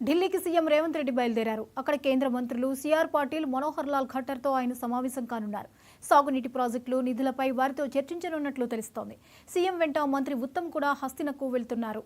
ఢిల్లీకి సీఎం రేవంత్ రెడ్డి బయలుదేరారు. అక్కడ కేంద్ర మంత్రులు సిఆర్ పాటిల్, మనోహర్ లాల్ ఖట్టర్తో ఆయన సమావేశం కానున్నారు. సాగునీటి ప్రాజెక్టులు, నిధులపై వారితో చర్చించనున్నట్లు తెలుస్తోంది. సీఎం వెంట మంత్రి ఉత్తమ్ కూడా హస్తినకు వెళ్తున్నారు.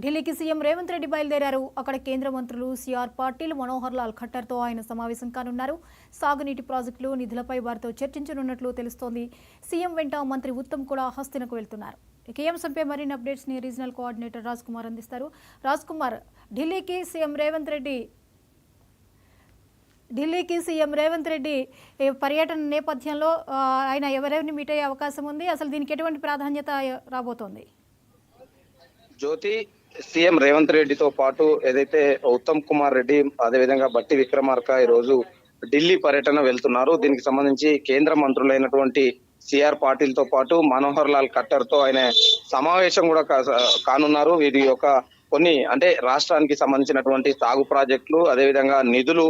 ఢిల్లీకి సీఎం రేవంత్ రెడ్డి బయలుదేరారు. అక్కడ కేంద్ర మంత్రులు సిఆర్ పాటిల్, మనోహర్ లాల్ ఖట్టర్తో ఆయన సమావేశం కానున్నారు. సాగునీటి ప్రాజెక్టులు, నిధులపై వారితో చర్చించనున్నట్లు తెలుస్తోంది. సీఎం వెంట మంత్రి ఉత్తమ్ కూడా హస్తినకు వెళ్తున్నారు. ఈ అంశంపై మరిన్ని అప్డేట్స్ ని రీజనల్ కోఆర్డినేటర్ రాజ్ కుమార్ అందిస్తారు. రాజ్ కుమార్, ఢిల్లీకి సీఎం రేవంత్ రెడ్డి పర్యటన నేపథ్యంలో ఆయన ఎవరెవరిని మీట్ అయ్యే అవకాశం ఉంది? అసలు దీనికి ఎటువంటి ప్రాధాన్యత రాబోతోంది? జ్యోతి, సీఎం రేవంత్ రెడ్డితో పాటు ఏదైతే ఉత్తమ్ కుమార్ రెడ్డి, అదేవిధంగా బట్టి విక్రమార్క ఈ రోజు ఢిల్లీ పర్యటన వెళ్తున్నారు. దీనికి సంబంధించి కేంద్ర మంత్రులైనటువంటి సిఆర్ పాటిల్ తో పాటు మనోహర్ లాల్ ఖట్టర్ తో ఆయన సమావేశం కూడా కానున్నారు. వీరి యొక్క కొన్ని అంటే రాష్ట్రానికి సంబంధించినటువంటి సాగు ప్రాజెక్టులు, అదేవిధంగా నిధులు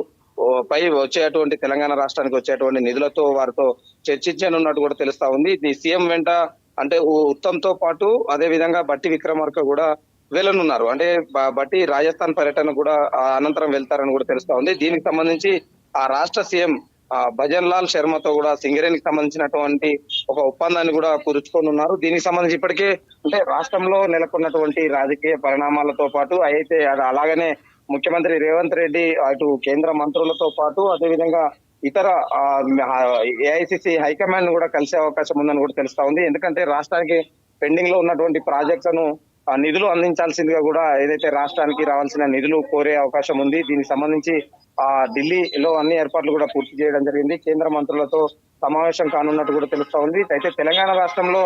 పై వచ్చేటువంటి తెలంగాణ రాష్ట్రానికి వచ్చేటువంటి నిధులతో వారితో చర్చించనున్నట్టు కూడా తెలుస్తా ఉంది. ఈ సీఎం వెంట అంటే ఉత్తమ్ తో పాటు అదే విధంగా బట్టి విక్రమార్క కూడా వెళ్ళనున్నారు. అంటే బట్టి రాజస్థాన్ పర్యటన కూడా అనంతరం వెళ్తారని కూడా తెలుస్తా ఉంది. దీనికి సంబంధించి ఆ రాష్ట్ర సీఎం భజన్ లాల్ శర్మతో కూడా సింగరేణికి సంబంధించినటువంటి ఒక ఒప్పందాన్ని కూడా కుదుర్చుకోనున్నారు. దీనికి సంబంధించి ఇప్పటికే అంటే రాష్ట్రంలో నెలకొన్నటువంటి రాజకీయ పరిణామాలతో పాటు అయితే అలాగనే ముఖ్యమంత్రి రేవంత్ రెడ్డి అటు కేంద్ర మంత్రులతో పాటు అదేవిధంగా ఇతర ఏఐసిసి హైకమాండ్ కూడా కలిసే అవకాశం ఉందని కూడా తెలుస్తా ఉంది. ఎందుకంటే రాష్ట్రానికి పెండింగ్ లో ఉన్నటువంటి ప్రాజెక్టులను నిధులు అందించాల్సిందిగా కూడా ఏదైతే రాష్ట్రానికి రావాల్సిన నిధులు కోరే అవకాశం ఉంది. దీనికి సంబంధించి ఢిల్లీలో అన్ని ఏర్పాట్లు కూడా పూర్తి చేయడం జరిగింది. కేంద్ర మంత్రులతో సమావేశం కానున్నట్టు కూడా తెలుస్తా ఉంది. అయితే తెలంగాణ రాష్ట్రంలో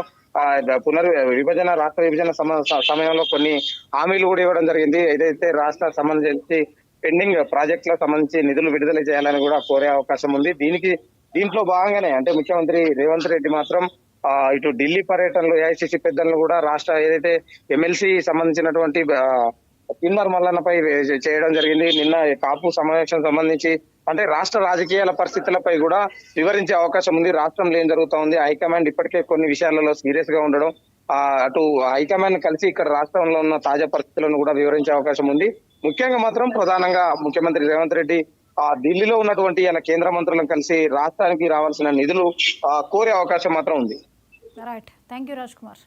రాష్ట్ర విభజన సమయంలో కొన్ని హామీలు కూడా ఇవ్వడం జరిగింది. ఏదైతే రాష్ట్ర సంబంధించి పెండింగ్ ప్రాజెక్టులకు సంబంధించి నిధులు విడుదల చేయాలని కూడా కోరే అవకాశం ఉంది. దీంట్లో భాగంగానే అంటే ముఖ్యమంత్రి రేవంత్ రెడ్డి మాత్రం ఇటు ఢిల్లీ పర్యటనలో ఏఐసిసి పెద్దలను కూడా రాష్ట్ర ఏదైతే ఎమ్మెల్సీ సంబంధించినటువంటి కిన్నర్ మల్లన్నపై చేయడం జరిగింది. నిన్న కాపు సమావేశం సంబంధించి అంటే రాష్ట్ర రాజకీయాల పరిస్థితులపై కూడా వివరించే అవకాశం ఉంది. రాష్ట్రంలో ఏం జరుగుతా ఉంది, హైకమాండ్ ఇప్పటికే కొన్ని విషయాలలో సీరియస్ గా ఉండడం, అటు హైకమాండ్ కలిసి ఇక్కడ రాష్ట్రంలో ఉన్న తాజా పరిస్థితులను కూడా వివరించే అవకాశం ఉంది. ముఖ్యంగా మాత్రం ప్రధానంగా ముఖ్యమంత్రి రేవంత్ రెడ్డి ఢిల్లీలో ఉన్నటువంటి ఆయన కేంద్ర మంత్రులను కలిసి రాష్ట్రానికి రావాల్సిన నిధులు కోరే అవకాశం మాత్రం ఉంది. Right, thank you Raj Kumar.